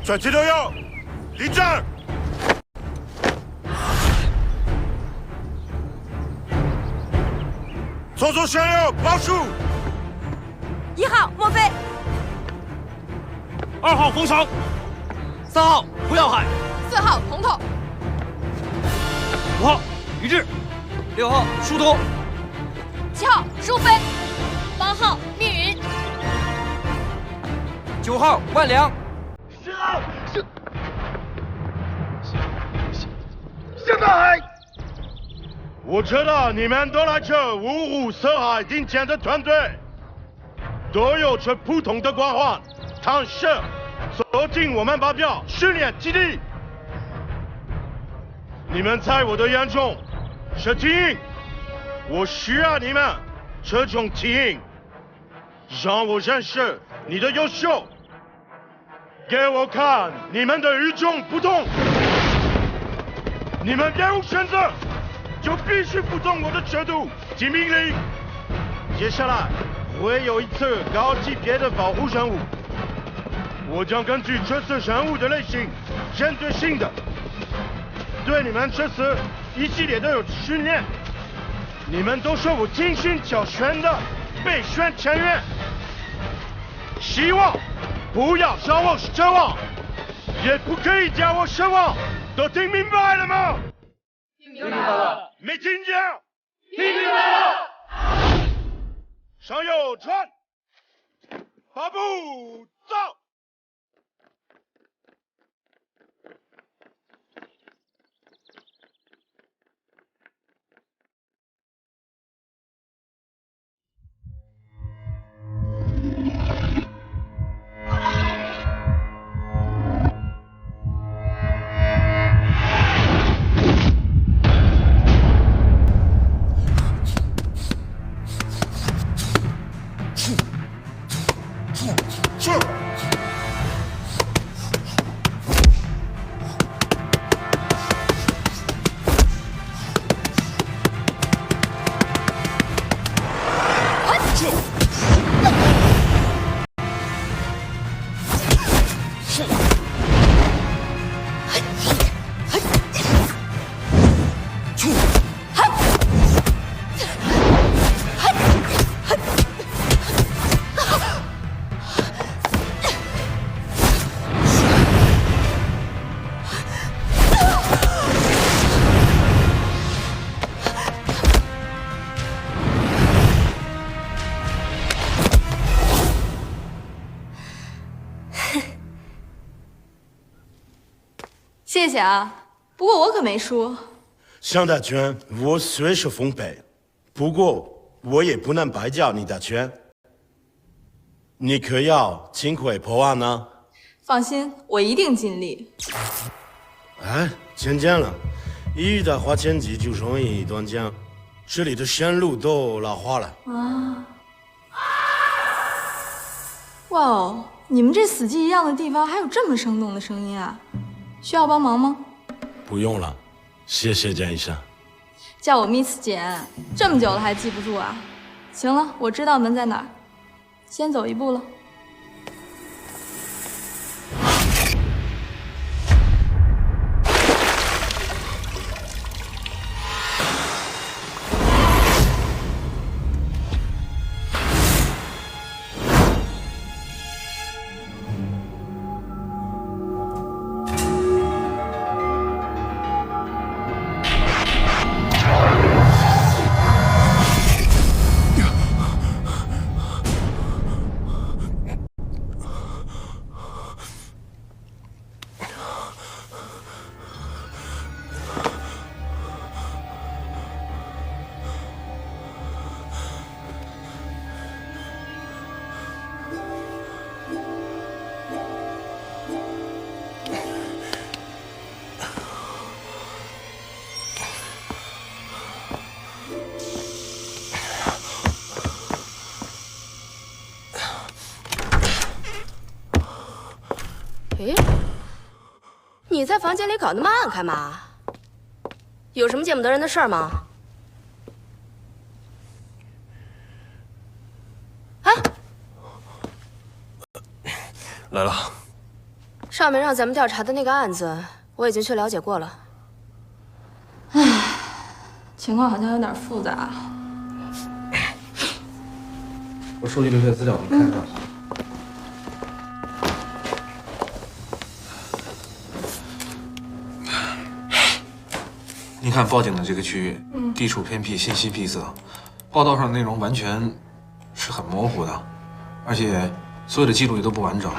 转机都有，立正。从左向右，报数。1号莫非，2号冯成，3号胡耀海，4号彤彤，5号于志，6号舒彤，7号舒飞，8号聂云，9号万良10号向大海。我知道你们都来自五湖四海顶尖的团队，都有着不同的光环，但是锁定我们目标训练基地。你们在我的眼中是精英，我需要你们这种精英，让我认识你的优秀，给我看你们的与众不同。你们别无选择，就必须服从我的制度及命令。接下来会有一次高级别的保护任务，我将根据这次任务的类型针对性的对你们这次一系列的训练。你们都是我精心挑选的备选成员，希望不要让我失望，也不可以叫我失望，都听明白了吗？听明白了。没听见？听明白了。向右转，发步走。谢谢啊，不过我可没输。向大拳，我虽是奉陪，不过我也不能白教你的拳。你可要尽快破案呢。放心，我一定尽力。哎，渐渐了，一遇到花千机就容易断江，这里的线路都老化了。啊！哇哦，你们这死寂一样的地方还有这么生动的声音啊！需要帮忙吗？不用了，谢谢简医生。叫我 Miss 简，这么久了还记不住啊？行了，我知道门在哪儿，先走一步了。诶，你在房间里搞那么暗干嘛？有什么见不得人的事儿吗？啊？来了。上面让咱们调查的那个案子，我已经去了解过了。情况好像有点复杂。我收集留下资料，您看看。您看报警的这个区域，地处偏僻，信息闭塞，报道上的内容完全是很模糊的，而且所有的记录也都不完整，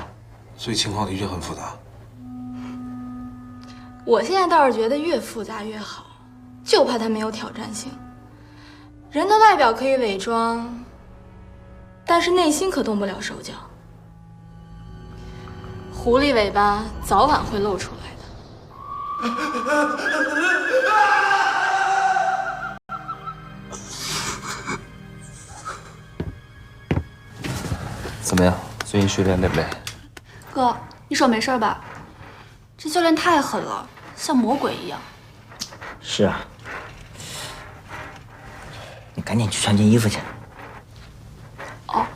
所以情况的确很复杂。我现在倒是觉得越复杂越好，就怕它没有挑战性。人的外表可以伪装，但是内心可动不了手脚。狐狸尾巴早晚会露出来的。怎么样？最近训练累不累？哥，你手没事吧？这教练太狠了，像魔鬼一样。是啊，你赶紧去穿件衣服去。哦。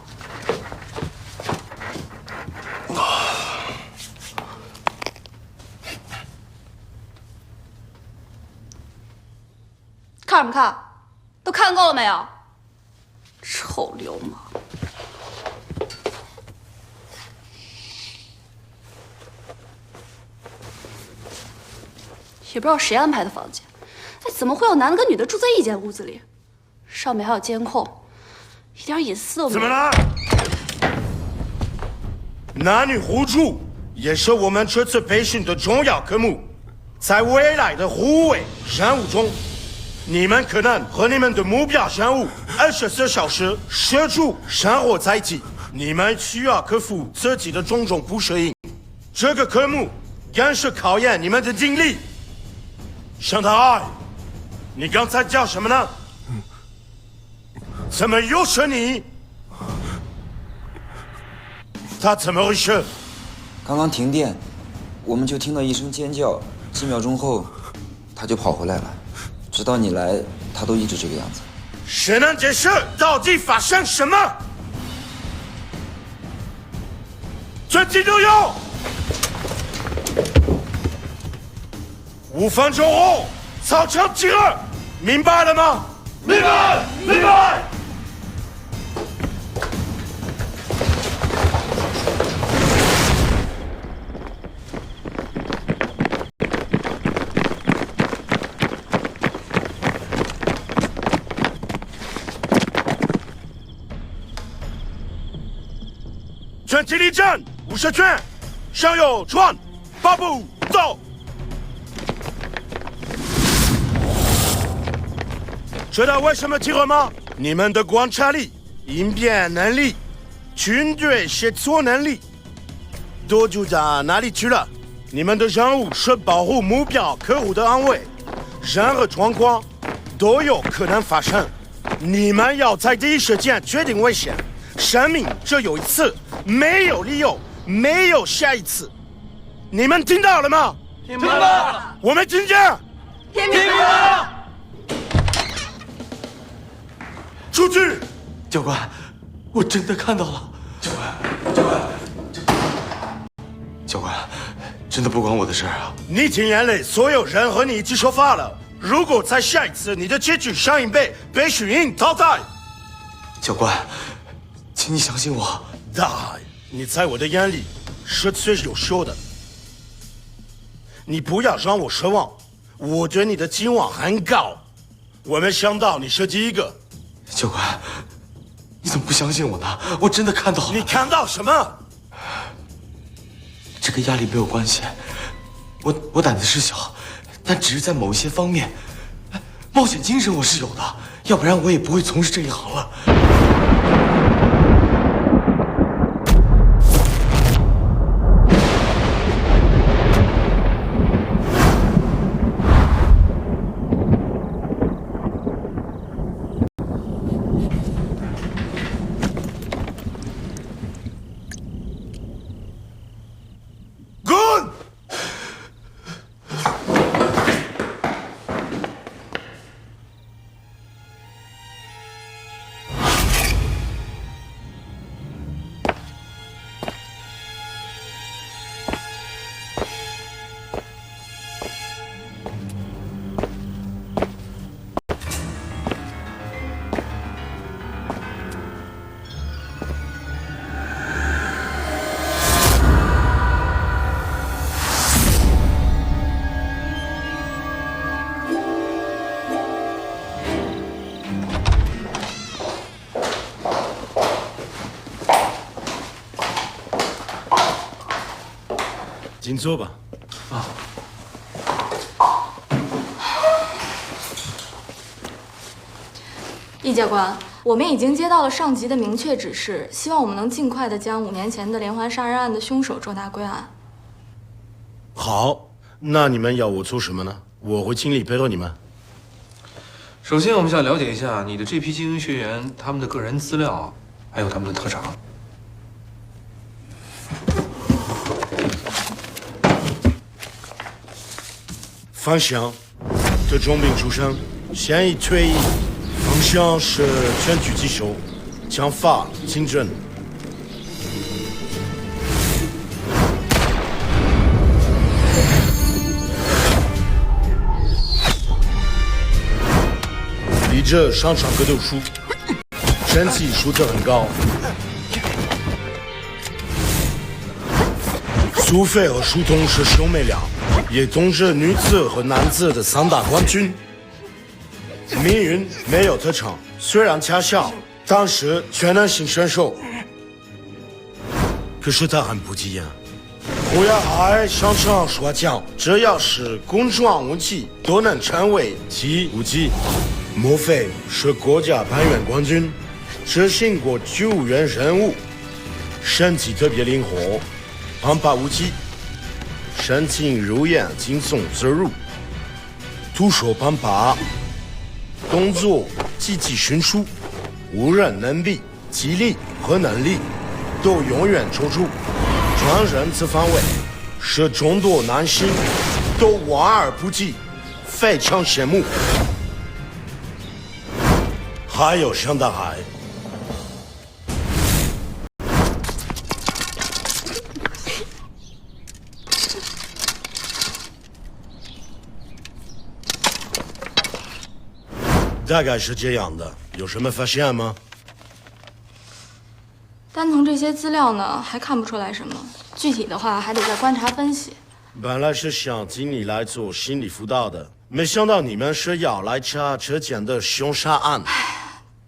看什么看？都看够了没有？臭流氓！也不知道谁安排的房间，哎，怎么会有男的跟女的住在一间屋子里？上面还有监控，一点隐私都没有。怎么了？男女互助也是我们这次培训的重要科目。在未来的护卫任务中，你们可能和你们的目标任务24小时协助生活在一起。你们需要克服自己的种种不适应。这个科目更是考验你们的精力。向太，你刚才叫什么呢？怎么又是你？他怎么回事？刚刚停电，我们就听到一声尖叫，几秒钟后，他就跑回来了。直到你来，他都一直这个样子。谁能解释到底发生什么？全体都有！5分钟后，操场集合，明白了吗？明白，明白。全体立正，50圈，向右转，8步走。知道为什么集合吗？你们的观察力、应变能力、军队协作能力都就到哪里去了？你们的任务是保护目标客户的安危，任何状况都有可能发生。你们要在第一时间决定危险。生命只有一次，没有理由，没有下一次。你们听到了吗？听到了。我没听见。听明白了。出去！教官，我真的看到了。教官，真的不关我的事啊！你听眼泪，所有人和你一起说话了。如果在下一次你的结局上一被训营淘汰，教官，请你相信我。你在我的眼里是最优秀的。你不要让我失望，我对你的期望很高。我没想到你是第一个。教官，你怎么不相信我呢？我真的看到了。你看到什么？这跟压力没有关系。我胆子是小，但只是在某一些方面，冒险精神我是有的，要不然我也不会从事这一行了。请坐吧。啊。易教官，我们已经接到了上级的明确指示，希望我们能尽快的将5年前的连环杀人案的凶手捉拿归案。好，那你们要我做什么呢？我会尽力配合你们。首先，我们想了解一下你的这批精英学员他们的个人资料，还有他们的特长。方向，特种兵出身，现役退役。方向是拳狙击手，枪法精准。立着上场格斗术，身体素质很高。苏菲和舒彤是兄妹俩，也统治女子和男子的3大冠军。命运没有特长，虽然恰小，但是全能型选手。可是他很不起眼，不要爱擅长耍枪，只要是工装武器都能成为其武器。莫非是国家攀援冠军，执行过救援任务，身体特别灵活，攀爬武器，深情如眼，轻松自如，徒手攀爬。动作极其迅速，无人能比，体力和能力都永远充足，专任此范围，使众多男性都望而不及，非常羡慕。还有向大海，大概是这样的，有什么发现吗？单从这些资料呢，还看不出来什么，具体的话还得再观察分析。本来是想请你来做心理辅导的，没想到你们是要来查车间的凶杀案。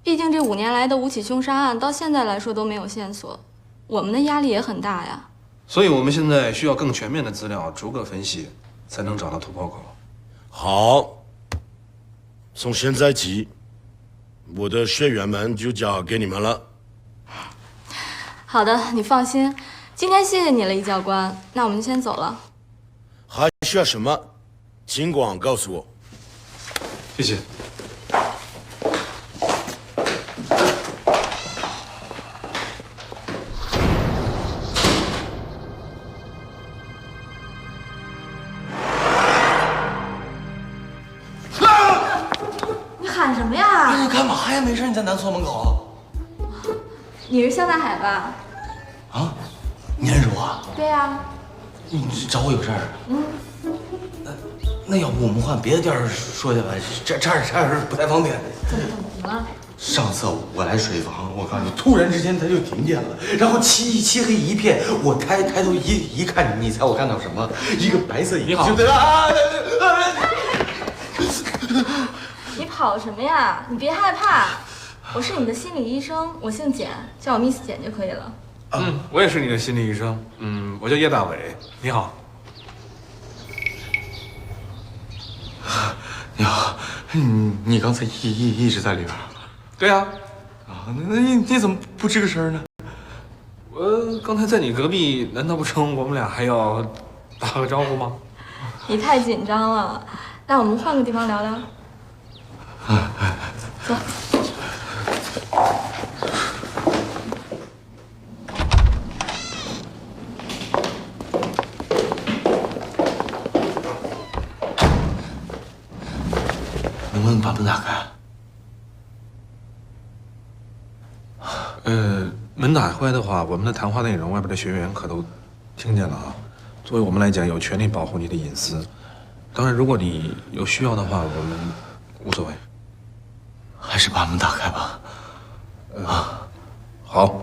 毕竟这5年来的5起凶杀案，到现在来说都没有线索，我们的压力也很大呀。所以我们现在需要更全面的资料，逐个分析，才能找到突破口。好。从现在起，我的学员们就交给你们了。好的，你放心。今天谢谢你了，易教官。那我们就先走了。还需要什么，尽管告诉我。谢谢。喊什么呀？你干嘛呀？没事，你在男厕门口。你是向大海吧？啊，你认识我？对呀。你找我有事儿？那要不我们换别的地儿说去吧？这儿不太方便。怎么了？上次我来水房，我告诉你，突然之间它就停电了，然后漆黑一片。我抬头一看，你猜我看到什么？一个白色影。你好。你跑什么呀？你别害怕，我是你的心理医生，我姓简，叫我 Miss 简就可以了。我也是你的心理医生。我叫叶大伟。你好。你好，你刚才一直在里边？对呀。啊，那你怎么不吱个声呢？我刚才在你隔壁，难道不成我们俩还要打个招呼吗？你太紧张了，那我们换个地方聊聊。走。能不能把门打开？门打开的话，我们的谈话内容外边的学员可都听见了啊。作为我们来讲，有权利保护你的隐私。当然，如果你有需要的话，我们无所谓。还是把门打开吧。好。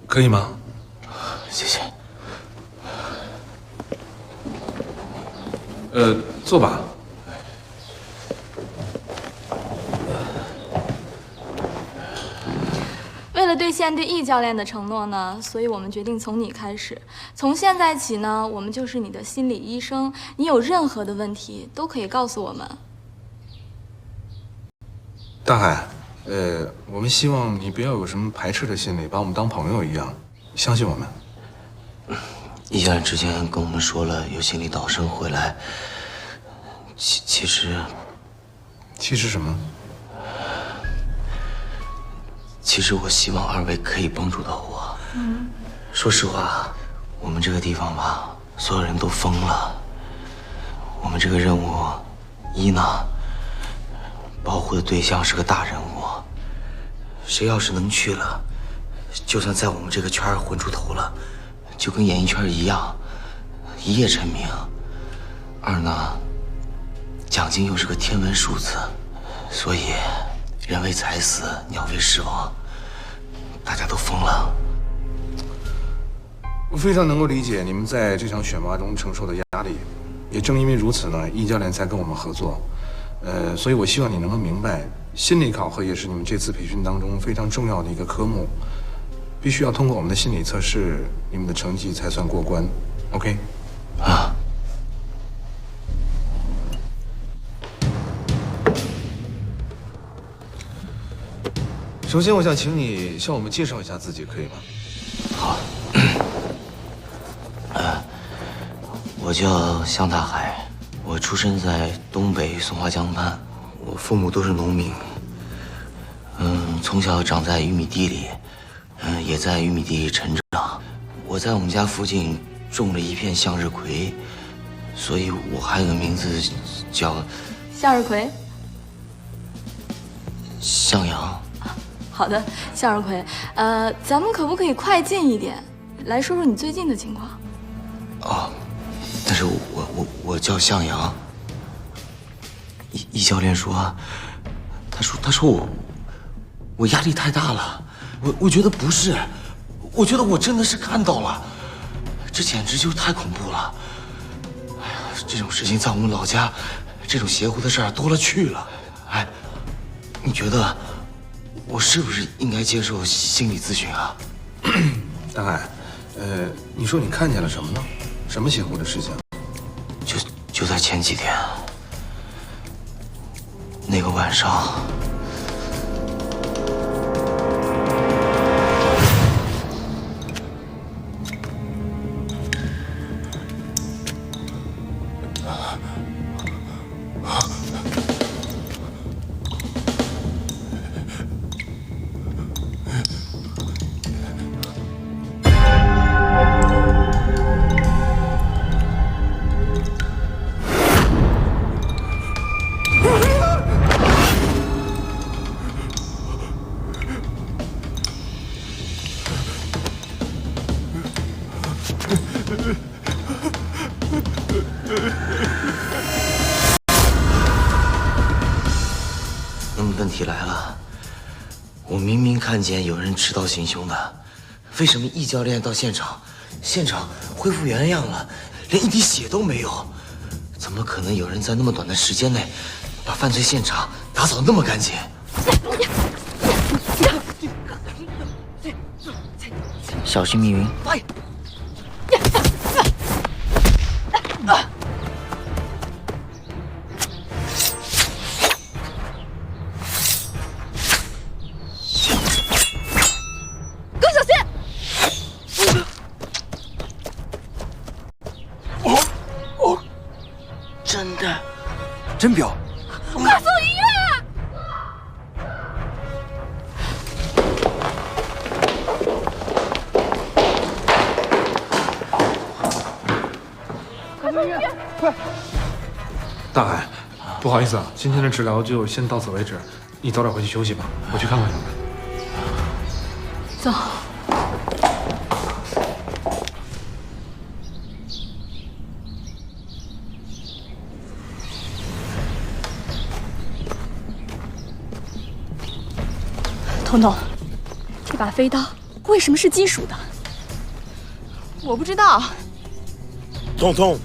可以吗？谢谢。坐吧。为了了兑现对易教练的承诺呢，所以我们决定从你开始。从现在起呢，我们就是你的心理医生，你有任何的问题都可以告诉我们。大海，我们希望你不要有什么排斥的心理，把我们当朋友一样，相信我们。易教练之前跟我们说了，有心理导生回来。其实什么？其实我希望二位可以帮助到我。说实话，我们这个地方吧，所有人都疯了。我们这个任务，一呢，保护的对象是个大人物，谁要是能去了，就算在我们这个圈混出头了，就跟演艺圈一样，一夜成名。二呢，奖金又是个天文数字，所以人为财死，鸟为食亡，大家都疯了。我非常能够理解你们在这场选拔中承受的压力，也正因为如此呢，易教练才跟我们合作。所以我希望你能够明白，心理考核也是你们这次培训当中非常重要的一个科目，必须要通过我们的心理测试，你们的成绩才算过关。OK？ 啊。首先，我想请你向我们介绍一下自己，可以吗？好。我叫向大海，我出生在东北松花江畔，我父母都是农民。从小长在玉米地里，也在玉米地里成长。我在我们家附近种了一片向日葵，所以我还有个名字叫向日葵。向阳。好的，向日葵。咱们可不可以快进一点，来说说你最近的情况？哦，但是我叫向阳。易教练说，他说我压力太大了，我觉得不是，我觉得我真的是看到了，这简直就太恐怖了。哎呀，这种事情在我们老家，这种邪乎的事儿多了去了。哎，你觉得我是不是应该接受心理咨询啊？大海，你说你看见了什么呢？什么邪乎的事情？就在前几天，那个晚上，那么问题来了，我明明看见有人持刀行凶的，为什么易教练到现场恢复原样了，连一滴血都没有？怎么可能有人在那么短的时间内把犯罪现场打扫那么干净？小心密云。真表，快送医院！快送医院！快！大海，不好意思啊，今天的治疗就先到此为止，你早点回去休息吧，我去看看他们。走。彤彤，这把飞刀为什么是金属的？我不知道。彤彤，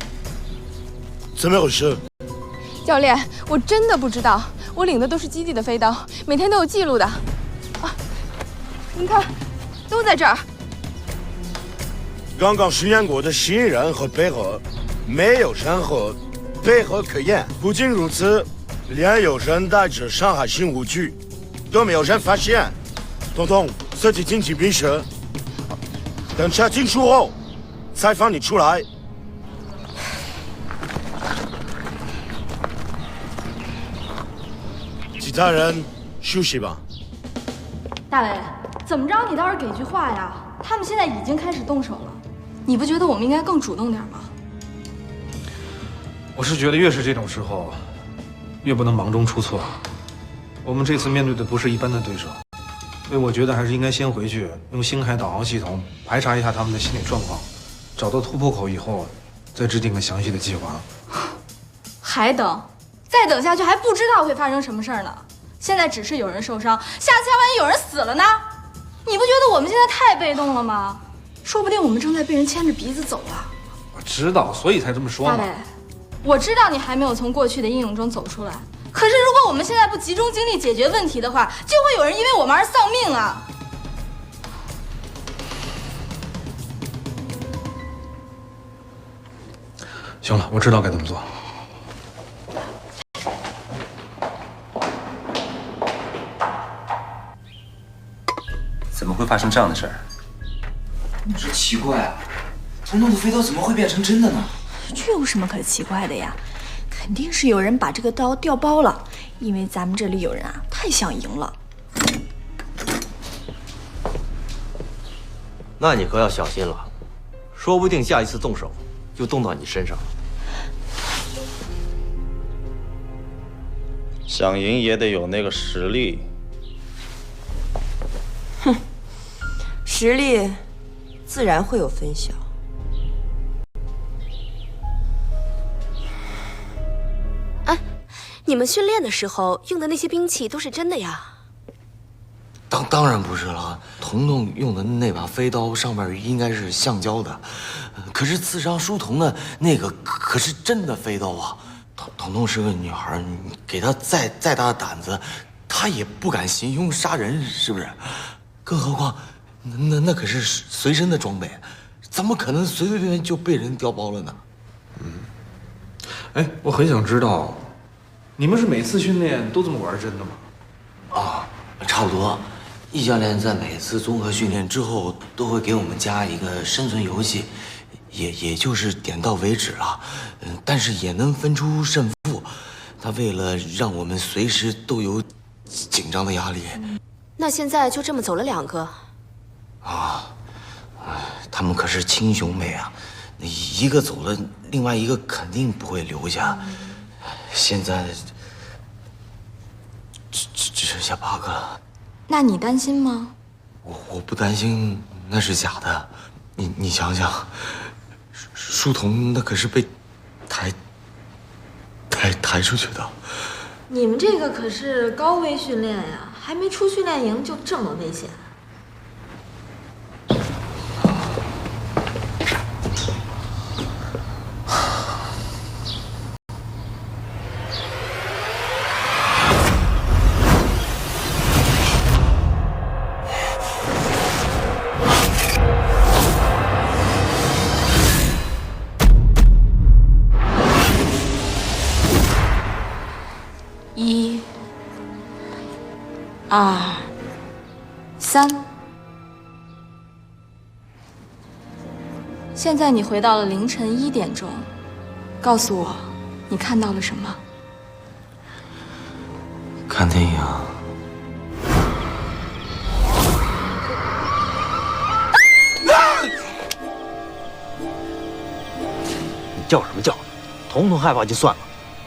怎么回事？教练，我真的不知道，我领的都是基地的飞刀，每天都有记录的。啊，您看，都在这儿。刚刚训练过的新人和配合没有任何配合可言。不仅如此，连有人带着伤害性武器都没有人发现。彤彤，设计进去冰室，等查清楚后再放你出来。其他人休息吧。大伟，怎么着你倒是给句话呀？他们现在已经开始动手了，你不觉得我们应该更主动点吗？我是觉得越是这种时候，越不能忙中出错。我们这次面对的不是一般的对手，所以我觉得还是应该先回去用星海导航系统排查一下他们的心理状况，找到突破口以后，再制定个详细的计划。还等？再等下去还不知道会发生什么事儿呢。现在只是有人受伤，下次要万一有人死了呢？你不觉得我们现在太被动了吗？说不定我们正在被人牵着鼻子走啊！我知道，所以才这么说嘛。大伟，我知道你还没有从过去的阴影中走出来，可是如果我们现在不集中精力解决问题的话，就会有人因为我们而丧命啊！行了，我知道该怎么做。怎么会发生这样的事儿？这奇怪啊，彤彤的飞刀怎么会变成真的呢？这有什么可奇怪的呀？肯定是有人把这个刀调包了，因为咱们这里有人啊太想赢了。那你可要小心了，说不定下一次动手就动到你身上了。想赢也得有那个实力。哼，实力自然会有分晓。哎，你们训练的时候用的那些兵器都是真的呀？当然不是了，彤彤用的那把飞刀上面应该是橡胶的，可是刺伤书童的那个可是真的飞刀啊！彤彤是个女孩，你给她再大的胆子，她也不敢行凶杀人，是不是？更何况，那可是随身的装备，怎么可能随随便便就被人调包了呢？哎，我很想知道，你们是每次训练都这么玩真的吗？啊，差不多。易教练在每次综合训练之后，都会给我们加一个生存游戏，也就是点到为止了。但是也能分出胜负。他为了让我们随时都有紧张的压力。那现在就这么走了2个？啊，他们可是亲兄妹啊，一个走了，另外一个肯定不会留下。现在只剩下8个了。那你担心吗？我不担心，那是假的。你想想，书童那可是被抬出去的。你们这个可是高危训练呀，还没出训练营就这么危险。1、2、3。现在你回到了凌晨1点钟，告诉我，你看到了什么？看电影。你叫什么叫？彤彤害怕就算了，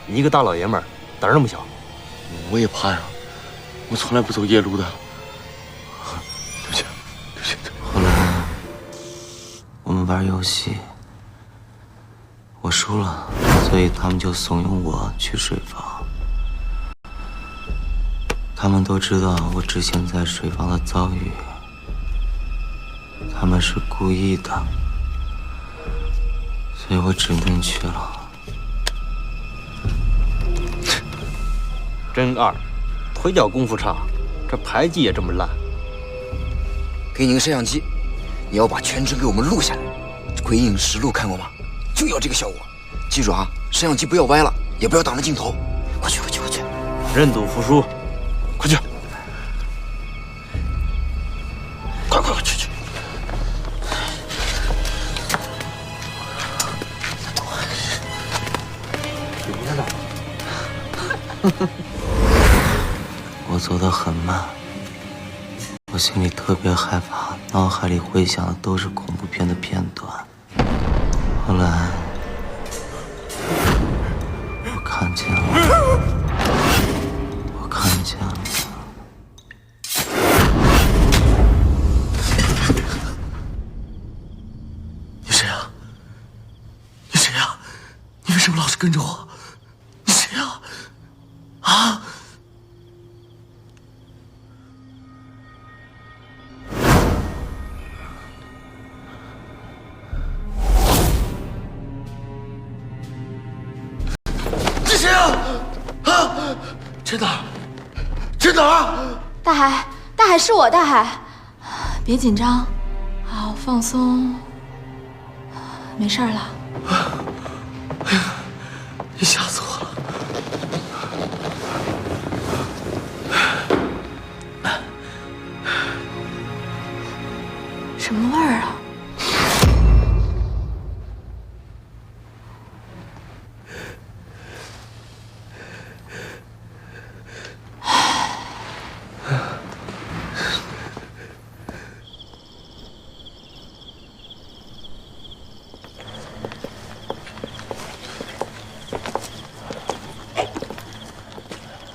你一个大老爷们儿，胆儿那么小。我也怕呀，我从来不走夜路的。对不起，对不起。后来我们玩游戏，我输了，所以他们就怂恿我去水房。他们都知道我之前在水房的遭遇，他们是故意的，所以我只能去了。真二，腿脚功夫差，这牌技也这么烂。给你个摄像机，你要把全程给我们录下来。《鬼影实录》看过吗？就要这个效果。记住啊，摄像机不要歪了，也不要挡着镜头。快去，快去，快去！认赌服输，快去！快去！我走得很慢，我心里特别害怕，脑海里回想的都是恐怖片的片段。后来，我看见了。你谁呀？你谁呀？你为什么老是跟着我？你谁呀？啊？这谁呀？啊？这哪儿？这哪儿？大海，大海是我，大海，别紧张，好放松，没事了。你吓死我了！什么味儿啊？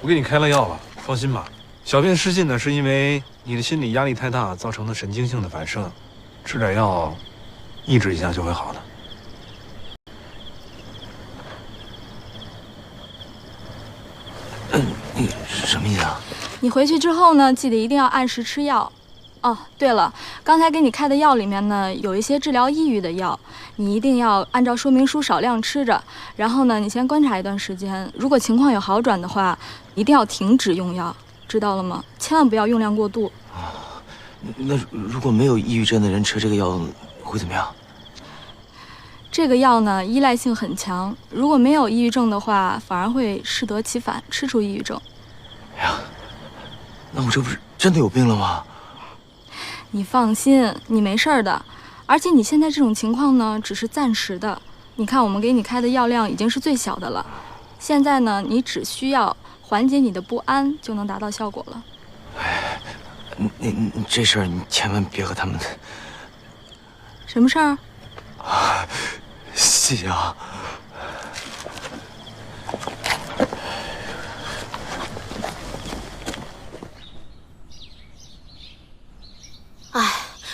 我给你开了药了，放心吧。小便失禁呢，是因为你的心理压力太大造成的神经性的反射，吃点药，抑制一下就会好的。你什么意思啊？你回去之后呢，记得一定要按时吃药。哦，对了，刚才给你开的药里面呢，有一些治疗抑郁的药，你一定要按照说明书少量吃着。然后呢，你先观察一段时间，如果情况有好转的话，一定要停止用药，知道了吗？千万不要用量过度。那如果没有抑郁症的人吃这个药会怎么样？这个药呢，依赖性很强，如果没有抑郁症的话，反而会适得其反，吃出抑郁症。哎呀，那我这不是真的有病了吗？你放心，你没事的，而且你现在这种情况呢，只是暂时的。你看，我们给你开的药量已经是最小的了，现在呢，你只需要缓解你的不安，就能达到效果了。哎，你这事儿你千万别和他们。什么事儿？啊，谢谢啊。哎，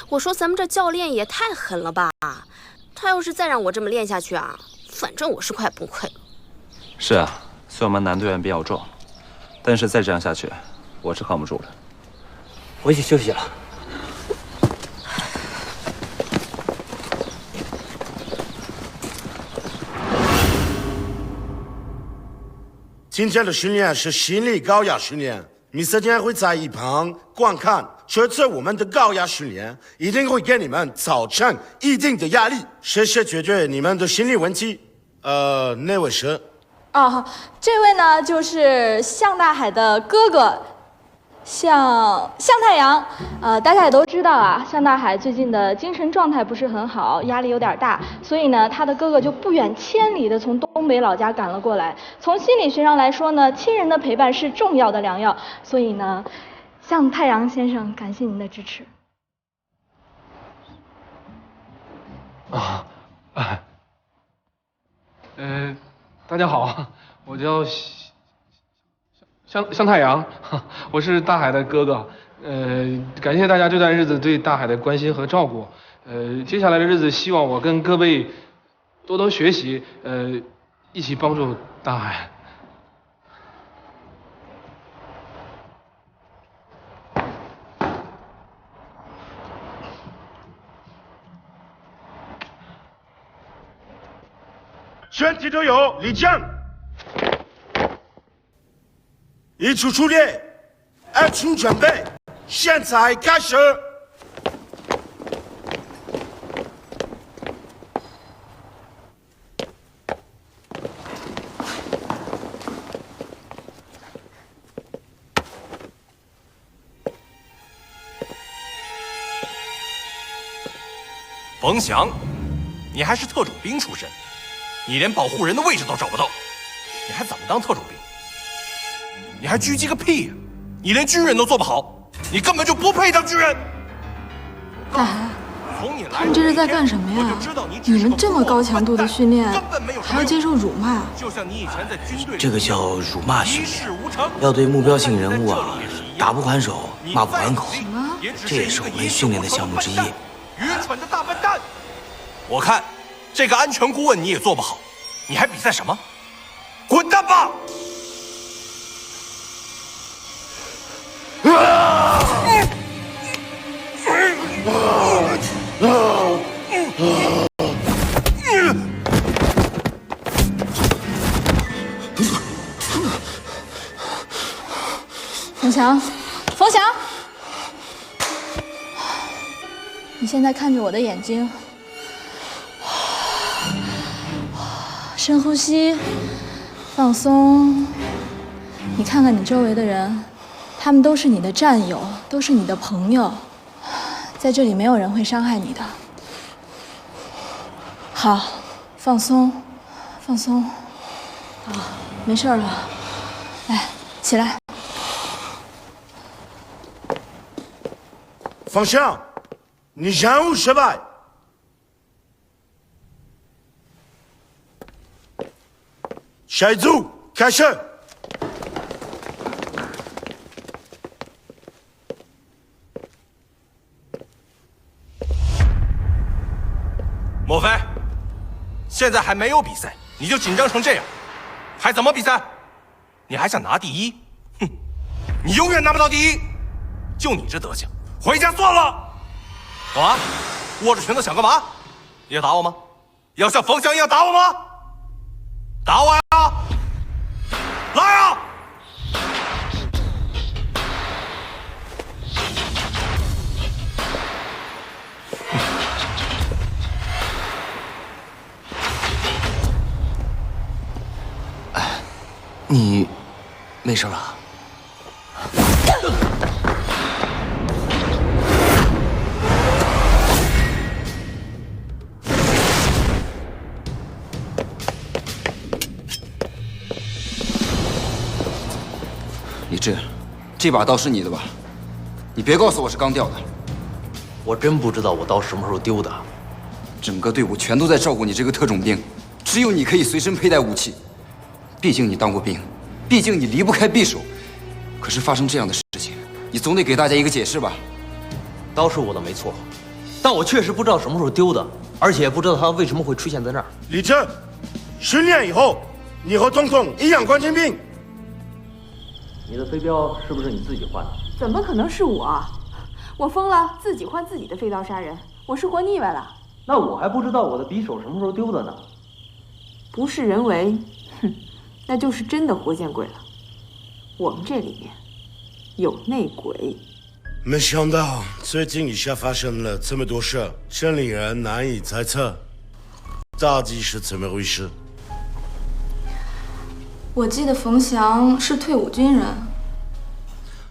我说咱们这教练也太狠了吧！他要是再让我这么练下去啊，反正我是快崩溃了。是啊，虽然我们男队员比较壮，但是再这样下去，我是扛不住了。我已经休息了。今天的训练是心理高压训练，Mr. 将会在一旁观看。这次我们的高压训练一定会给你们造成一定的压力，谢谢解决你们的心理问题。那位是？哦，这位呢就是向大海的哥哥，向太阳。大家也都知道啊，向大海最近的精神状态不是很好，压力有点大，所以呢，他的哥哥就不远千里的从东北老家赶了过来。从心理学上来说呢，亲人的陪伴是重要的良药，所以呢，向太阳先生，感谢您的支持。大家好，我叫向太阳，我是大海的哥哥。感谢大家这段日子对大海的关心和照顾。接下来的日子，希望我跟各位多多学习，一起帮助大海。全体都有立正，一处出列，二处准备，现在开始。冯翔，你还是特种兵出身，你连保护人的位置都找不到，你还怎么当特种兵？你还狙击个屁呀！你连军人都做不好，你根本就不配当军人。大海，他们这是在干什么呀？你们这么高强度的训练，还要接受辱骂？这个叫辱骂训练，要对目标性人物啊，打不还手，骂不还口。这也是我们训练的项目之一。愚蠢的大笨蛋！我看这个安全顾问你也做不好，你还比赛什么？滚蛋吧！冯翔，冯翔，你现在看着我的眼睛，深呼吸，放松。你看看你周围的人，他们都是你的战友，都是你的朋友，在这里没有人会伤害你的。好，放松，放松。啊，没事了，来，起来。方向，你任务失败。下一组开始。莫非，现在还没有比赛，你就紧张成这样，还怎么比赛？你还想拿第一？哼，你永远拿不到第一。就你这德行，回家算了。干嘛？握着拳头想干嘛？你要打我吗？要像冯翔一样打我吗？打我呀！来啊！你没事吧？李志，这把刀是你的吧？你别告诉我是刚掉的。我真不知道我刀什么时候丢的。整个队伍全都在照顾你这个特种兵，只有你可以随身佩戴武器。毕竟你当过兵，毕竟你离不开匕首。可是发生这样的事情，你总得给大家一个解释吧？刀是我的没错，但我确实不知道什么时候丢的，而且也不知道它为什么会出现在那儿。李志，训练以后，你和彤彤一样关禁病。你的飞镖是不是你自己换的？怎么可能是我？我疯了，自己换自己的飞刀杀人，我是活腻歪了。那我还不知道我的匕首什么时候丢的呢。不是人为，哼，那就是真的活见鬼了。我们这里面有内鬼。没想到最近一下发生了这么多事，真令人难以猜测，到底是怎么回事？我记得冯翔是退伍军人。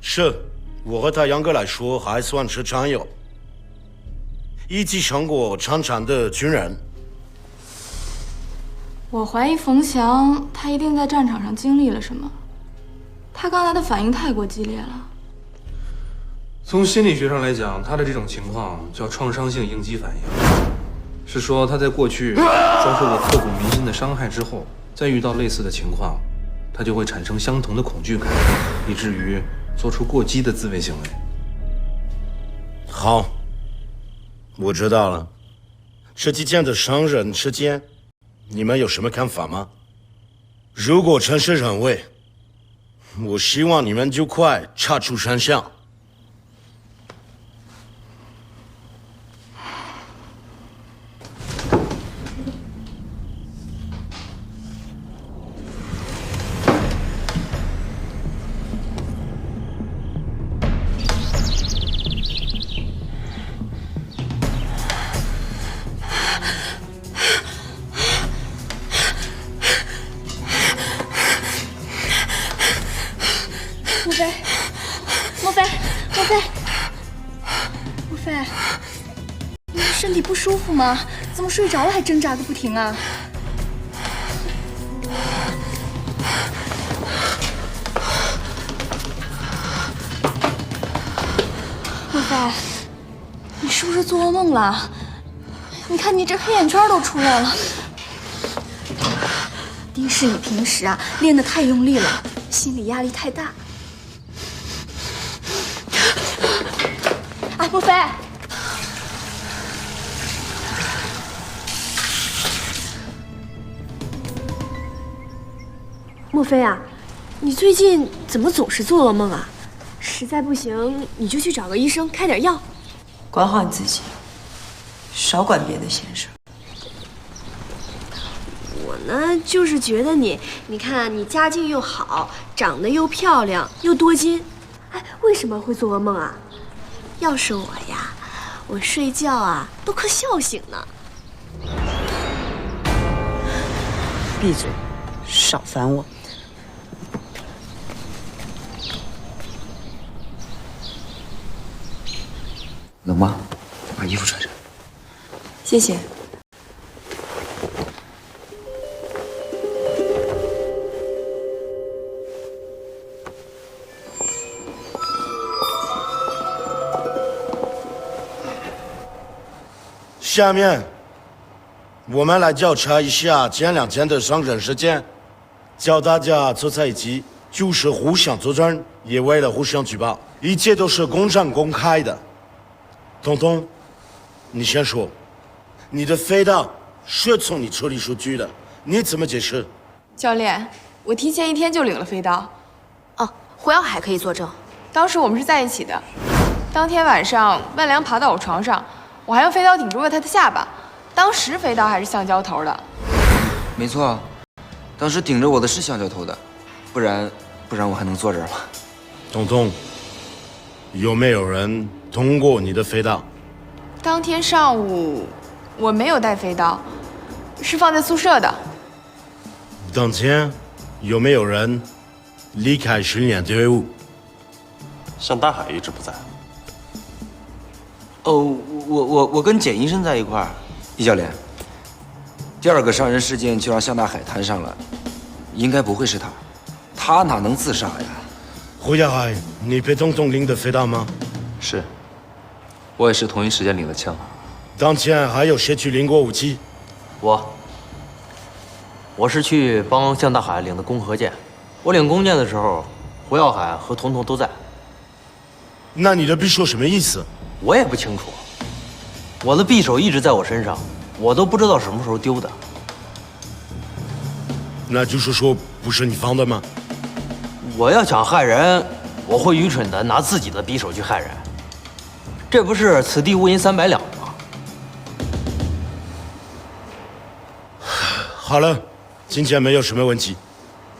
是，我和他严格来说还算是战友，一起上过长战的军人。我怀疑冯翔他一定在战场上经历了什么，他刚才的反应太过激烈了。从心理学上来讲，他的这种情况叫创伤性应激反应，是说他在过去遭受过刻骨铭心的伤害之后，再遇到类似的情况，他就会产生相同的恐惧感，以至于做出过激的自卫行为。好，我知道了。这几件的伤人事件，你们有什么看法吗？如果真是人为，我希望你们就快查出真相。莫非，你的身身体不舒服吗？怎么睡着了还挣扎个不停啊？莫非，你是不是做噩梦了？你看你这黑眼圈都出来了。丁是你平时啊练得太用力了，心理压力太大。哎，莫非。莫非啊，你最近怎么总是做噩梦啊？实在不行，你就去找个医生开点药。管好你自己，少管别的闲事。我呢，就是觉得你看你家境又好，长得又漂亮，又多金，哎，为什么会做噩梦啊？要是我呀，我睡觉啊都可笑醒呢。闭嘴，少烦我。冷吗？把衣服穿上。谢谢。下面，我们来调查一下前2天的伤人事件，叫大家坐在一起，就是互相作证，也为了互相举报，一切都是公正公开的。彤彤，你先说，你的飞刀是从你车里出去的，你怎么解释？教练，我提前1天就领了飞刀。哦，胡耀海可以作证。当时我们是在一起的。当天晚上，万良爬到我床上，我还用飞刀顶住了他的下巴。当时飞刀还是橡胶头的。没错，当时顶着我的是橡胶头的，不然我还能坐这儿吗？彤彤，有没有人动过你的飞刀？当天上午我没有带飞刀，是放在宿舍的。当天有没有人离开训练队伍？向大海一直不在。哦，我跟简医生在一块儿。易教练，第2个伤人事件就让向大海摊上了，应该不会是他，他哪能自杀呀？胡耀海，你被彤彤领的飞刀吗？是，我也是同一时间领的枪。当天还有谁去领过武器？我是去帮向大海领的弓和箭。我领弓箭的时候，胡耀海和彤彤都在。那你的匕首什么意思？我也不清楚。我的匕首一直在我身上，我都不知道什么时候丢的。那就是说，不是你放的吗？我要想害人，我会愚蠢的拿自己的匕首去害人。这不是此地无银300两吗？好了，今天没有什么问题，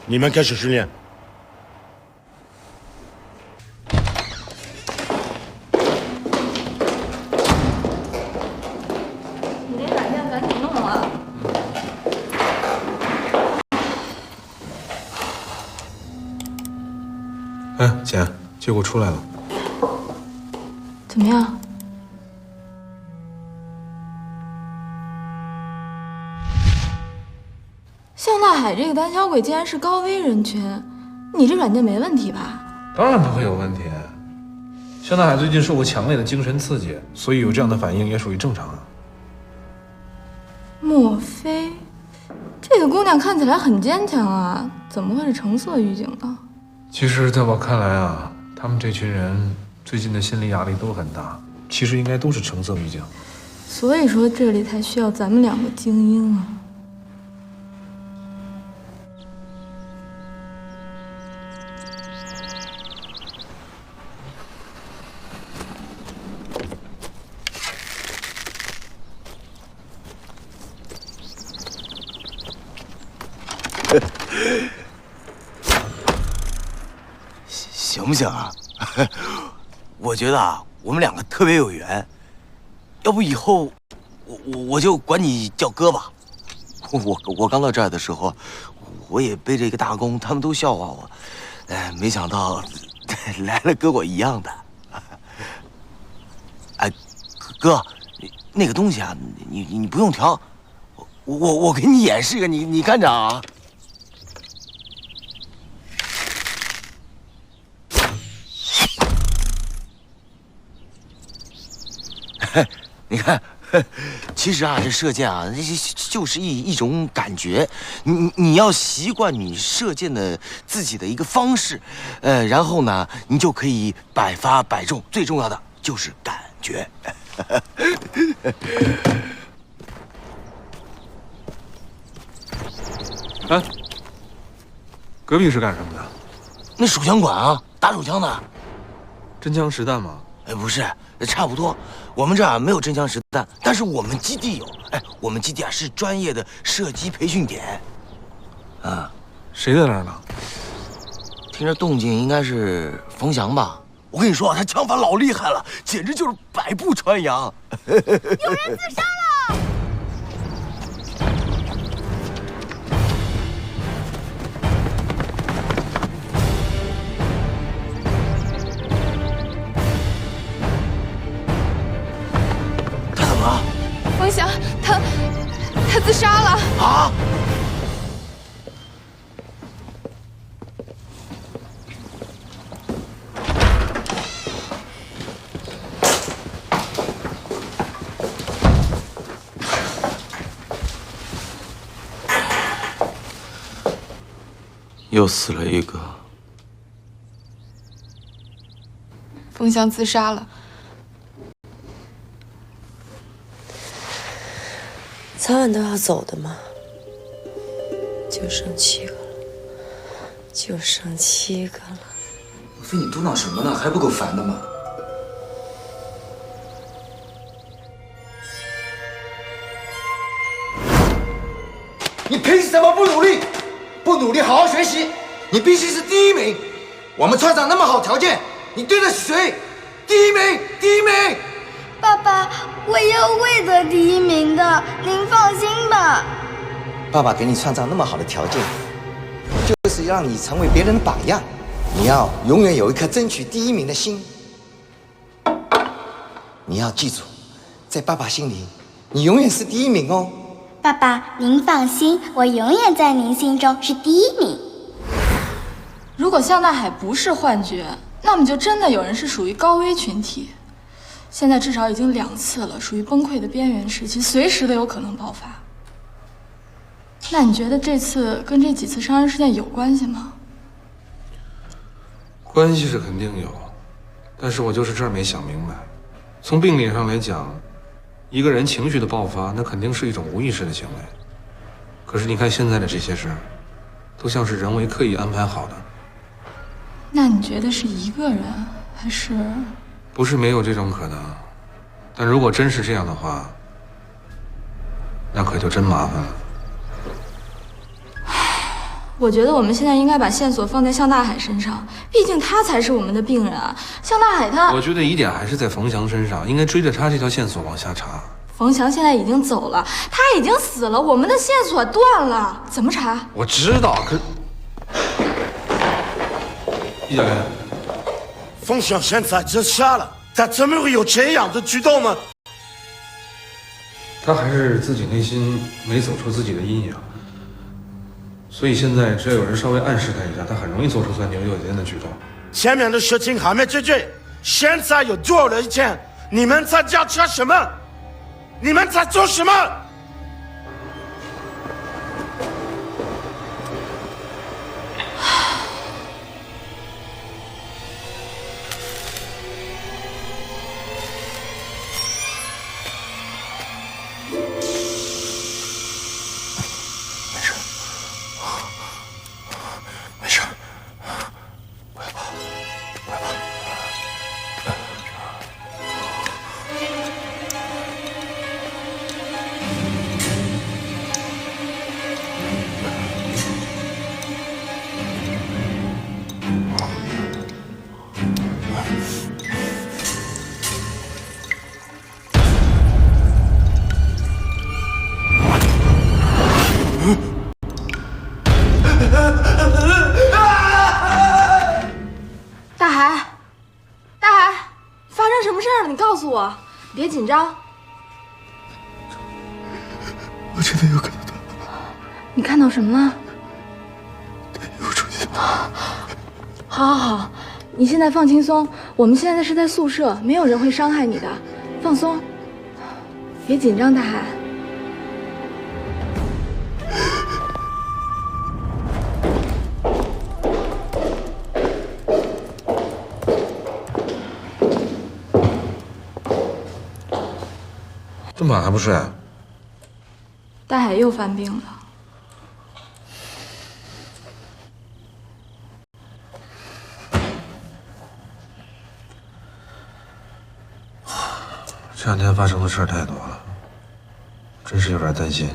你们开始训练。你这软件赶紧弄啊！哎，姐，结果出来了。怎么样？向大海这个胆小鬼竟然是高危人群，你这软件没问题吧？当然不会有问题。向大海最近受过强烈的精神刺激，所以有这样的反应也属于正常啊。莫非这个姑娘看起来很坚强啊？怎么会是橙色预警呢？其实，在我看来啊，他们这群人最近的心理压力都很大，其实应该都是橙色预警。所以说这里才需要咱们2个精英啊。行不行啊？我觉得啊，我们2个特别有缘，要不以后我就管你叫哥吧。我刚到这儿的时候，我也背着一个大弓，他们都笑话我。没想到来了跟我一样的。哎，哥，那个东西啊，你不用调，我给你演示一个，你看着啊。你看，其实啊，这射箭啊，就是一种感觉。你要习惯你射箭的自己的一个方式，然后呢，你就可以百发百中。最重要的就是感觉。哎，隔壁是干什么的？那手枪馆啊，打手枪的。真枪实弹吗？哎，不是，差不多。我们这儿啊没有真枪实弹，但是我们基地有。哎，我们基地啊是专业的射击培训点。啊，谁在那儿呢？听着动静应该是冯翔吧？我跟你说啊，他枪法老厉害了，简直就是百步穿杨。有人自杀了！他怎么了？冯翔，他自杀了啊！又死了一个。冯翔自杀了。早晚都要走的嘛，就剩7个了，就剩7个了。莫非你嘟囔什么呢？还不够烦的吗？你凭什么不努力？不努力好好学习，你必须是第1名。我们船长那么好条件，你对得起谁？第1名，第1名！爸爸，我以后会得第1名的，您放心吧。爸爸给你创造那么好的条件，就是让你成为别人的榜样。你要永远有一颗争取第1名的心。你要记住，在爸爸心里，你永远是第1名哦。爸爸，您放心，我永远在您心中是第1名。如果向大海不是幻觉，那么就真的有人是属于高危群体。现在至少已经2次了，属于崩溃的边缘时期，随时都有可能爆发。那你觉得这次跟这几次伤人事件有关系吗？关系是肯定有，但是我就是这儿没想明白。从病理上来讲，一个人情绪的爆发，那肯定是一种无意识的行为。可是你看现在的这些事儿，都像是人为刻意安排好的。那你觉得是一个人，还是？不是没有这种可能，但如果真是这样的话，那可就真麻烦了。我觉得我们现在应该把线索放在向大海身上，毕竟他才是我们的病人啊。向大海他……我觉得疑点还是在冯翔身上，应该追着他这条线索往下查。冯翔现在已经走了，他已经死了，我们的线索断了，怎么查？我知道，可……易教练。冯翔现在自杀了，他怎么会有这样的举动呢？他还是自己内心没走出自己的阴影，所以现在只要有人稍微暗示他一下，他很容易做出钻牛角尖的举动。前面的事情还没解决，现在又多了一件，你们在调查什么？你们在做什么？别紧张，我觉得有可能的。你看到什么了？有出息。好，好，好，你现在放轻松。我们现在是在宿舍，没有人会伤害你的，放松，别紧张，大海。这么晚还不睡？大海又犯病了。这两天发生的事儿太多了，真是有点担心。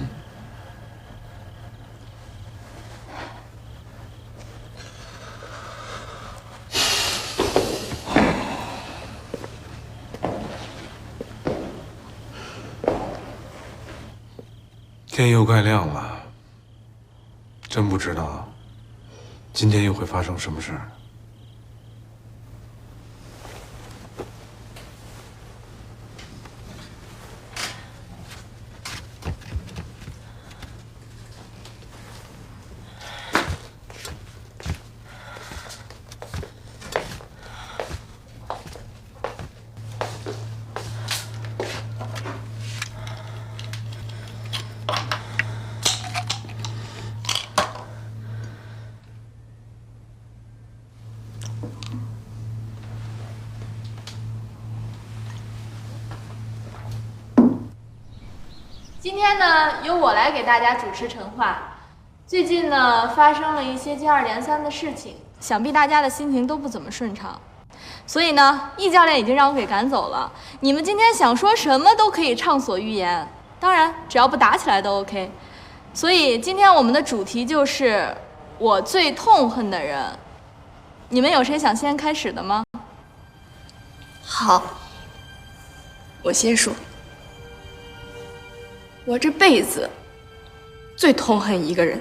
天又快亮了，真不知道今天又会发生什么事儿。今天呢，由我来给大家主持晨话。最近呢，发生了一些接二连三的事情，想必大家的心情都不怎么顺畅。所以呢，易教练已经让我给赶走了。你们今天想说什么都可以畅所欲言，当然只要不打起来都 OK。所以今天我们的主题就是我最痛恨的人。你们有谁想先开始的吗？好，我先说。我这辈子最痛恨一个人，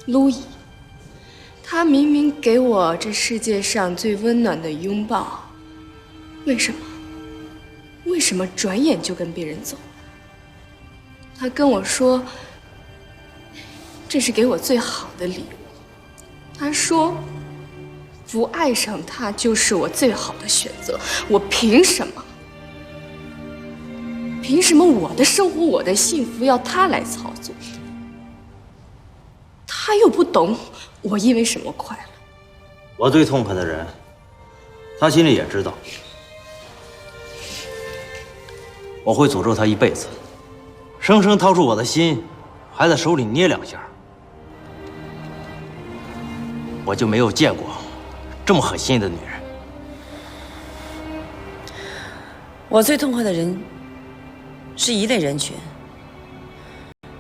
路易。他明明给我这世界上最温暖的拥抱，为什么？为什么转眼就跟别人走？他跟我说，这是给我最好的礼物。他说，不爱上他就是我最好的选择。我凭什么？凭什么我的生活、我的幸福要他来操作？他又不懂我因为什么快乐。我最痛恨的人，他心里也知道，我会诅咒他一辈子，生生掏出我的心，还在手里捏两下。我就没有见过这么狠心的女人。我最痛恨的人是一类人群，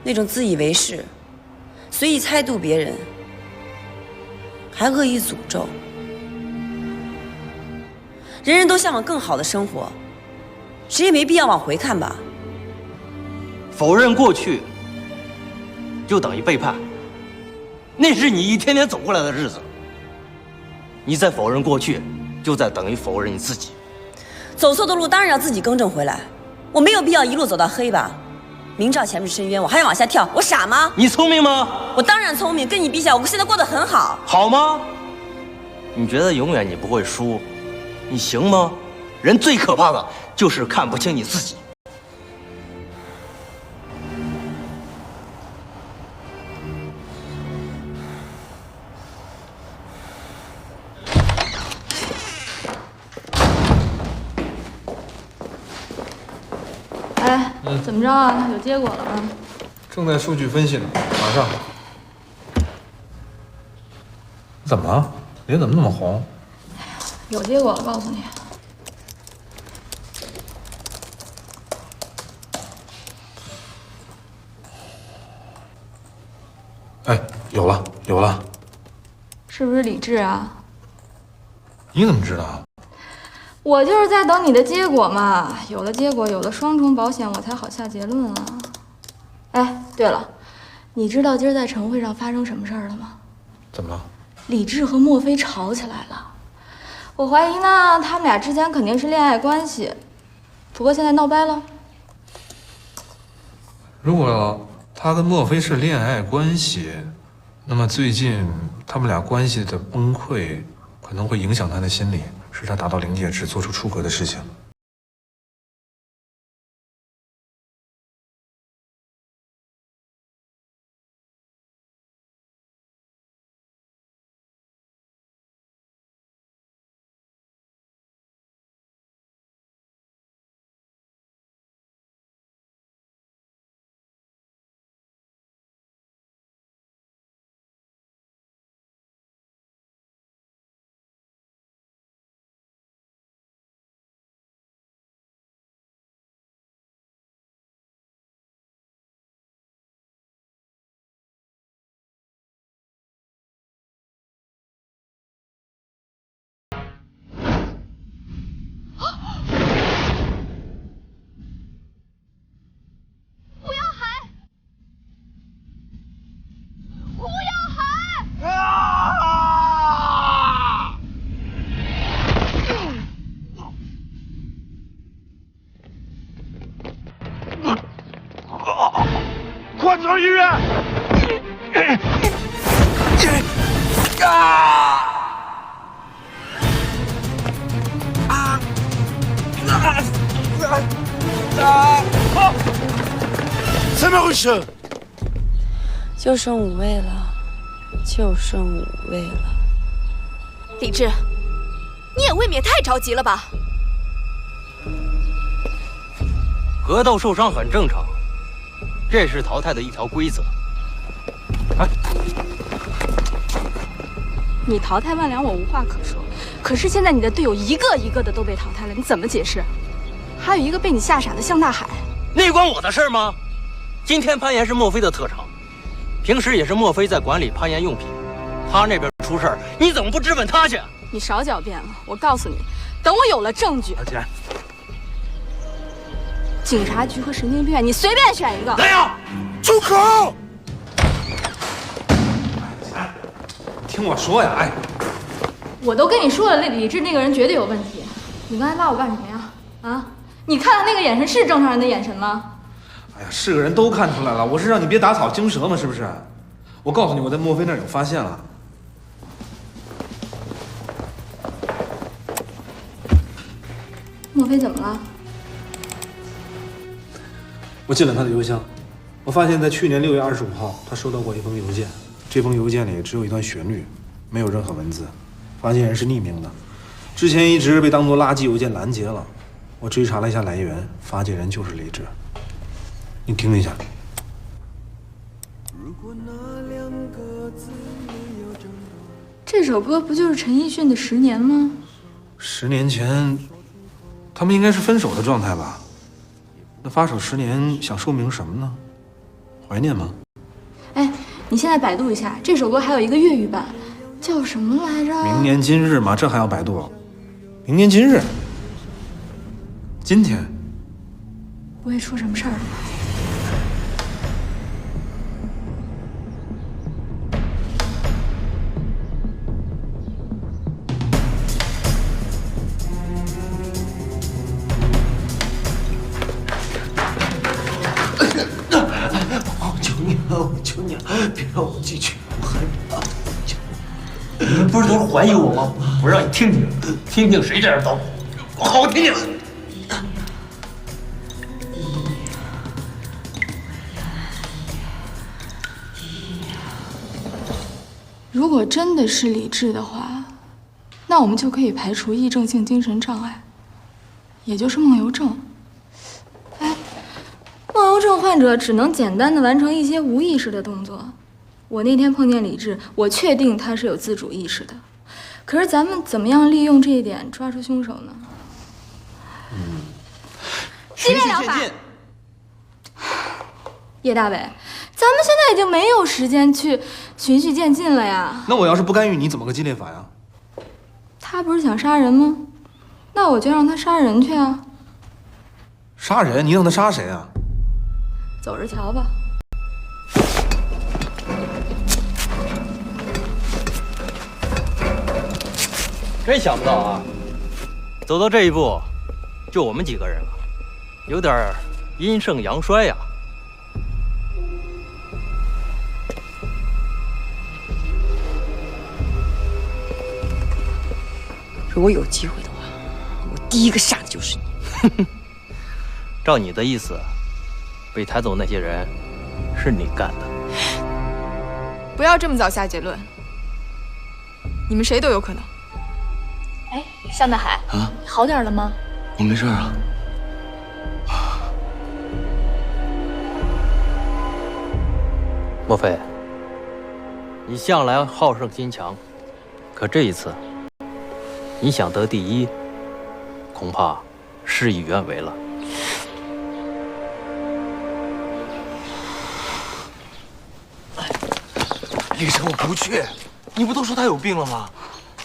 那种自以为是、随意猜度别人，还恶意诅咒。人人都向往更好的生活，谁也没必要往回看吧。否认过去，就等于背叛。那是你一天天走过来的日子。你在否认过去，就在等于否认你自己。走错的路当然要自己更正回来。我没有必要一路走到黑吧？明知道前面是深渊，我还要往下跳，我傻吗？你聪明吗？我当然聪明，跟你比起来，我现在过得很好。好吗？你觉得永远你不会输，你行吗？人最可怕的就是看不清你自己。哎，怎么着啊？有结果了吗？正在数据分析呢，马上。怎么了？脸怎么那么红？有结果了，告诉你。哎，有了，有了。是不是李志啊？你怎么知道？我就是在等你的结果嘛，有了结果，有了双重保险，我才好下结论啊。哎，对了，你知道今儿在晨会上发生什么事儿了吗？怎么了？李志和莫非吵起来了，我怀疑呢，他们俩之间肯定是恋爱关系，不过现在闹掰了。如果他跟莫非是恋爱关系，那么最近他们俩关系的崩溃可能会影响他的心理，使他达到临界值，做出出格的事情。快找医院！怎么回事？就剩5位了，就剩5位了。李治，你也未免太着急了吧？格斗受伤很正常，这是淘汰的一条规则。哎，你淘汰万良，我无话可说。可是现在你的队友一个一个的都被淘汰了，你怎么解释？还有一个被你吓傻的向大海，那关我的事吗？今天攀岩是莫非的特长，平时也是莫非在管理攀岩用品。他那边出事儿，你怎么不质问他去？你少狡辩了！我告诉你，等我有了证据，小姐，警察局和神经病院，你随便选一个。来呀，住口！听我说呀，哎，我都跟你说了，李治那个人绝对有问题。你刚才拉我干什么呀？啊？你看的那个眼神是正常人的眼神吗？哎呀，是个人都看出来了，我是让你别打草惊蛇嘛，是不是？我告诉你，我在莫非那儿有发现了。莫非怎么了？我进了他的邮箱，我发现在去年6月25号，他收到过一封邮件，这封邮件里只有一段旋律，没有任何文字，发件人是匿名的，之前一直被当作垃圾邮件拦截了。我追查了一下来源，发件人就是李治。你听一下。这首歌不就是陈奕迅的《10年》吗？10年前，他们应该是分手的状态吧？那发首10年想说明什么呢？怀念吗？哎，你现在百度一下，这首歌还有一个粤语版，叫什么来着？明年今日吗？这还要百度？明年今日？今天？不会出什么事儿了吧？我求你了，别让我进去，我害怕。你们不是都是怀疑我吗？我让你听听，听听谁这样刀，我好听听。如果真的是李治的话，那我们就可以排除癔症性精神障碍，也就是梦游症。梦游症患者只能简单的完成一些无意识的动作。我那天碰见李治，我确定他是有自主意识的。可是咱们怎么样利用这一点抓住凶手呢？循序渐进。叶大伟，咱们现在已经没有时间去循序渐进了呀。那我要是不干预，你怎么个激烈法呀？他不是想杀人吗？那我就让他杀人去啊。杀人？你让他杀谁啊？走着瞧吧。真想不到啊，走到这一步，就我们几个人了，有点阴盛阳衰呀。如果有机会的话，我第一个杀的就是你。照你的意思，被抬走那些人是你干的。不要这么早下结论，你们谁都有可能。哎，向大海啊，你好点了吗？我没事啊。莫非，你向来好胜心强，可这一次，你想得第一，恐怕事与愿违了。李晨，我不去，你不都说他有病了吗？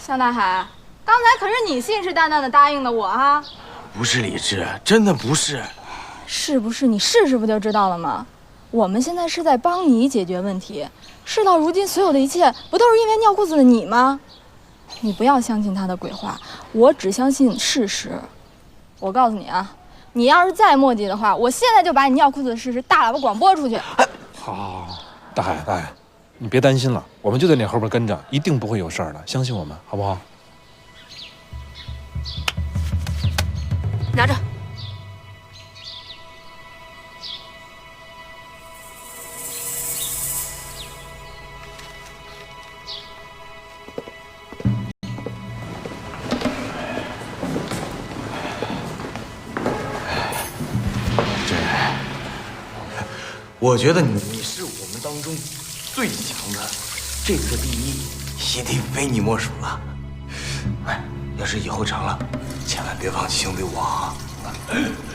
向大海，刚才可是你信誓旦旦的答应的我啊！不是李智，真的不是。是不是？你试试不就知道了吗？我们现在是在帮你解决问题，事到如今，所有的一切不都是因为尿裤子的你吗？你不要相信他的鬼话，我只相信事实。我告诉你啊，你要是再磨叽的话，我现在就把你尿裤子的事实大喇叭广播出去。好，大海，大海，你别担心了，我们就在你后边跟着，一定不会有事儿的，相信我们，好不好？拿着。我觉得你是我们当中最强的，这次第一一定非你莫属了。哎，要是以后成了，千万别忘记兄弟我啊！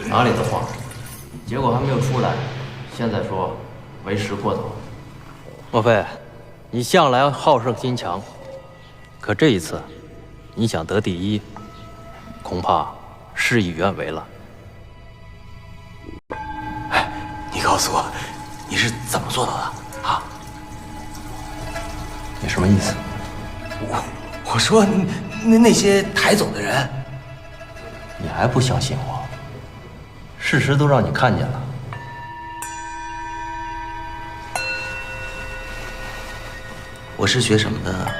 哪里的话，结果还没有出来，现在说为时过早。莫非，你向来好胜心强，可这一次，你想得第一，恐怕事与愿违了。哎，你告诉我，你是怎么做到的啊？你什么意思？我说那些抬走的人，你还不相信我？事实都让你看见了。我是学什么的？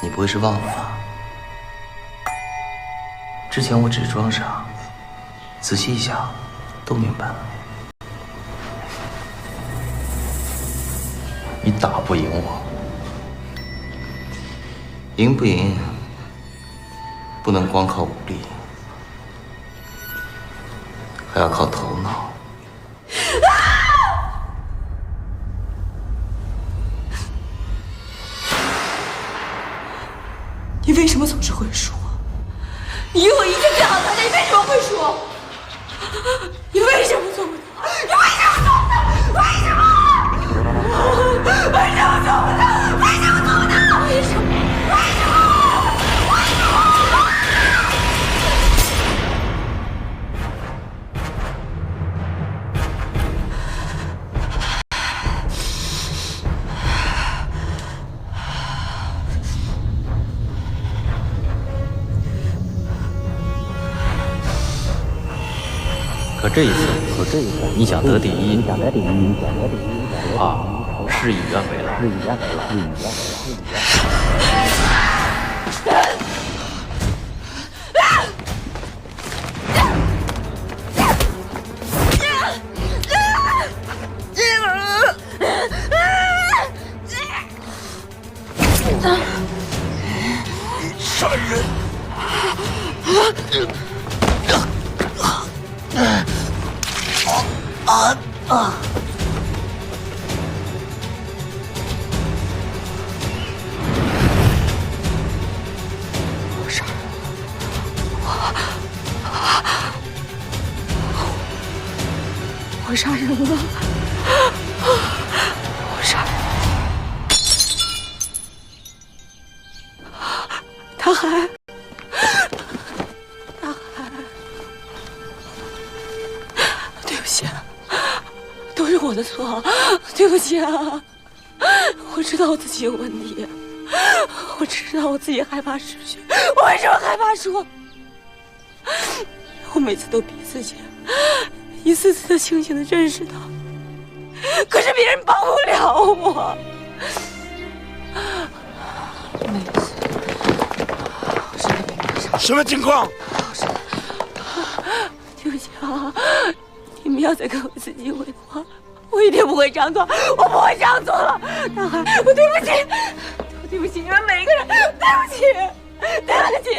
你不会是忘了吧？之前我只装傻，仔细一想，都明白了。你打不赢我，赢不赢，不能光靠武力，还要靠头脑。你为什么总是会输？你有一切最好的条件，你为什么会输？你为什么做不到？你为什么做不到？为什么？为什么做不到？为什么做不到？为什么？为什么？为什么？可这一次，你想得第一，恐怕事与愿违了。杀人！我杀人了！我杀人了！我杀人了！大海，大海，对不起，都是我的错，对不起啊！我知道我自己有问题，我知道我自己害怕失去，我为什么害怕输？我每次都逼自己，一次次的清醒的认识到，可是别人帮不了我。每次，我真的没办法。什么情况？对不起啊，你们要再给我一次机会的话，我一定不会这样做，我不会这样做了。大海，我对不起，我对不起你们每一个人，对不起，对不起，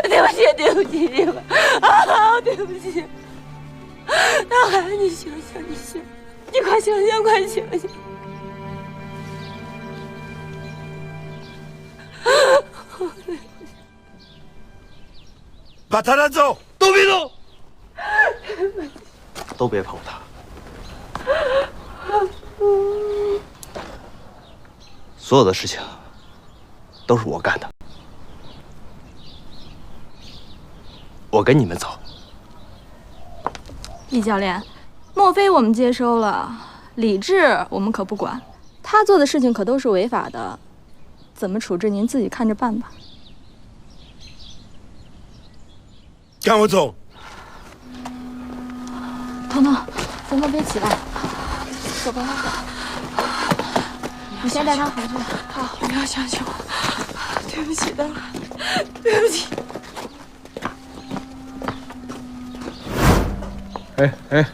对不起，对不起你们啊，对不起。大海，你醒醒，你醒，你快醒醒，快醒醒！把他拿走，都别动，都别碰他。所有的事情都是我干的，我跟你们走。易教练，莫非我们接收了，李治我们可不管，他做的事情可都是违法的，怎么处置您自己看着办吧。跟我走。彤彤，咱们别起来，走吧。你先带他回去。好，不要相信我，对不起的，对不起。哎，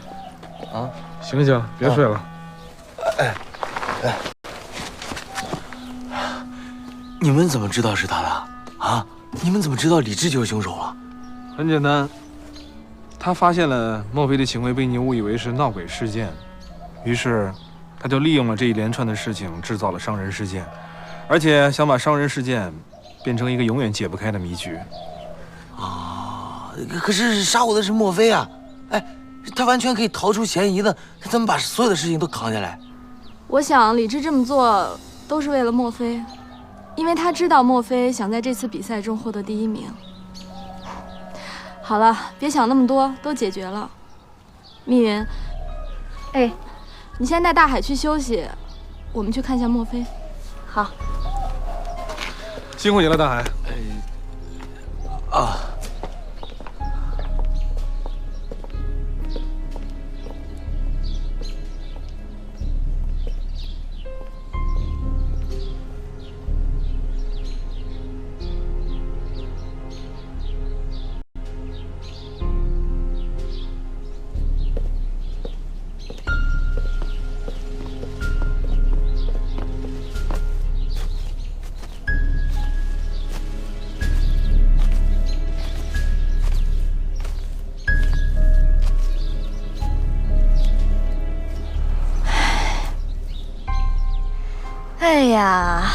啊，醒醒，别睡了。你们怎么知道是他的？啊？你们怎么知道李治就是凶手了？很简单，他发现了莫非的行为被你误以为是闹鬼事件，于是他就利用了这一连串的事情，制造了伤人事件，而且想把伤人事件变成一个永远解不开的谜局。啊，可是杀我的是莫非啊！哎，他完全可以逃出嫌疑的，他怎么把所有的事情都扛下来？我想李治这么做都是为了莫非，因为他知道莫非想在这次比赛中获得第1名。好了，别想那么多，都解决了。密云，哎，你先带大海去休息，我们去看一下莫非。好。辛苦你了，大海。啊。哎呀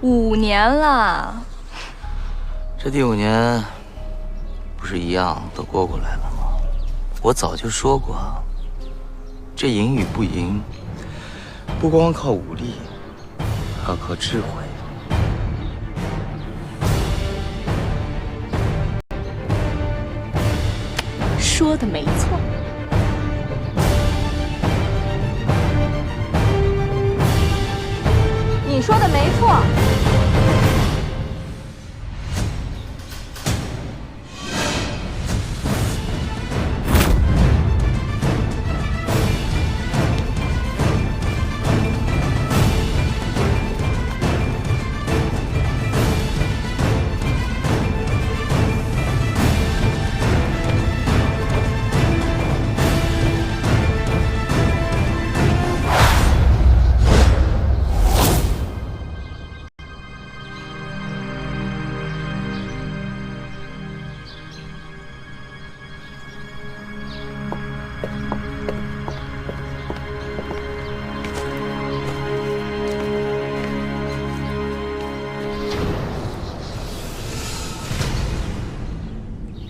，5年了，这第5年不是一样都过来了吗？我早就说过，这赢与不赢，不光靠武力，还要靠智慧。说的没错。你说的没错。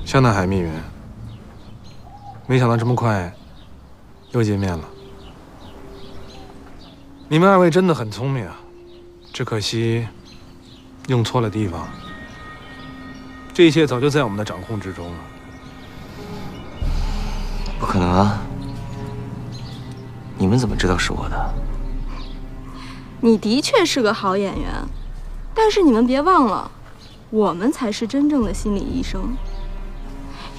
香南海密云，没想到这么快又见面了。你们2位真的很聪明啊，只可惜用错了地方。这一切早就在我们的掌控之中了。不可能啊！你们怎么知道是我的？你的确是个好演员，但是你们别忘了，我们才是真正的心理医生。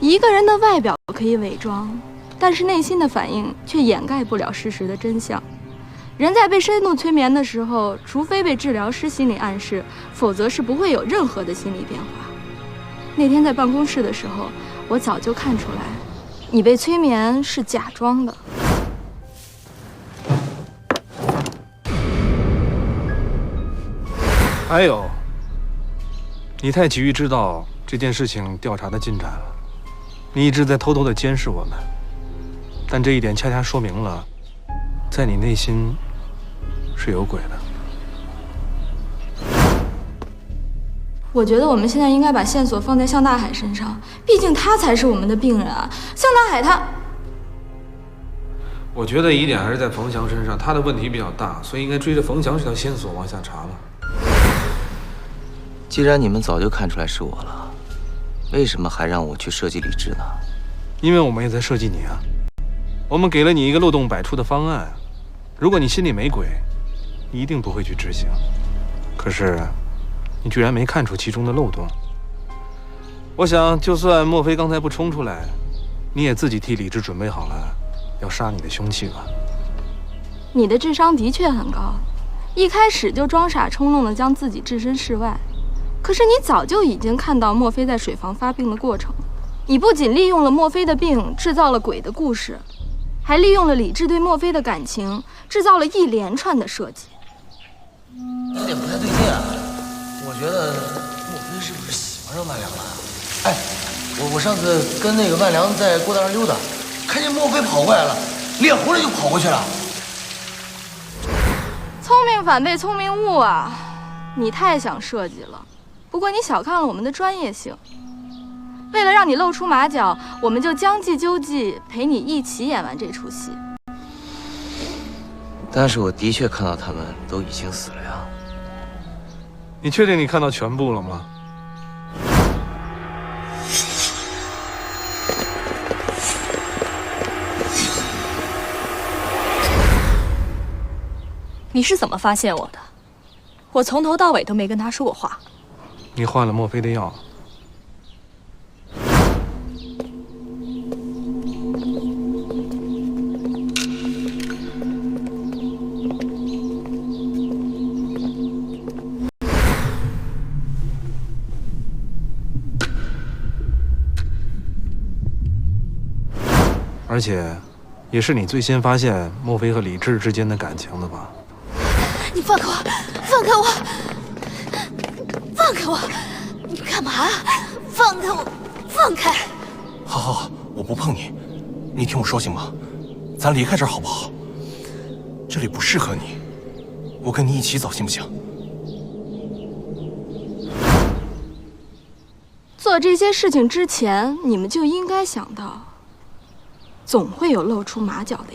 一个人的外表可以伪装，但是内心的反应却掩盖不了事实的真相。人在被深度催眠的时候，除非被治疗师心理暗示，否则是不会有任何的心理变化。那天在办公室的时候，我早就看出来，你被催眠是假装的。还有，你太急于知道这件事情调查的进展了，你一直在偷偷的监视我们，但这一点恰恰说明了，在你内心是有鬼的。我觉得我们现在应该把线索放在向大海身上，毕竟他才是我们的病人啊。向大海他，我觉得疑点还是在冯翔身上，他的问题比较大，所以应该追着冯翔这条线索往下查了。既然你们早就看出来是我了，为什么还让我去设计李智呢？因为我们也在设计你啊，我们给了你一个漏洞百出的方案，如果你心里没鬼，你一定不会去执行。可是，你居然没看出其中的漏洞。我想，就算莫非刚才不冲出来，你也自己替李智准备好了要杀你的凶器吧？你的智商的确很高，一开始就装傻充愣地将自己置身事外。可是你早就已经看到莫非在水房发病的过程，你不仅利用了莫非的病制造了鬼的故事，还利用了李智对莫非的感情，制造了一连串的设计。有点不太对劲啊！我觉得莫非是不是喜欢上万良了？哎，我上次跟那个万良在过道上溜达，看见莫非跑过来了，脸红了就跑过去了。聪明反被聪明误啊！你太想设计了。不过你小看了我们的专业性，为了让你露出马脚，我们就将计就计，陪你一起演完这出戏。但是我的确看到他们都已经死了呀。你确定你看到全部了吗？你是怎么发现我的？我从头到尾都没跟他说过话。你换了莫非的药。而且，也是你最先发现莫非和李智之间的感情的吧？你放开我！放开我！放开我！你干嘛？放开我！放开！好好好，我不碰你，你听我说行吗？咱离开这儿好不好？这里不适合你，我跟你一起走行不行？做这些事情之前，你们就应该想到，总会有露出马脚的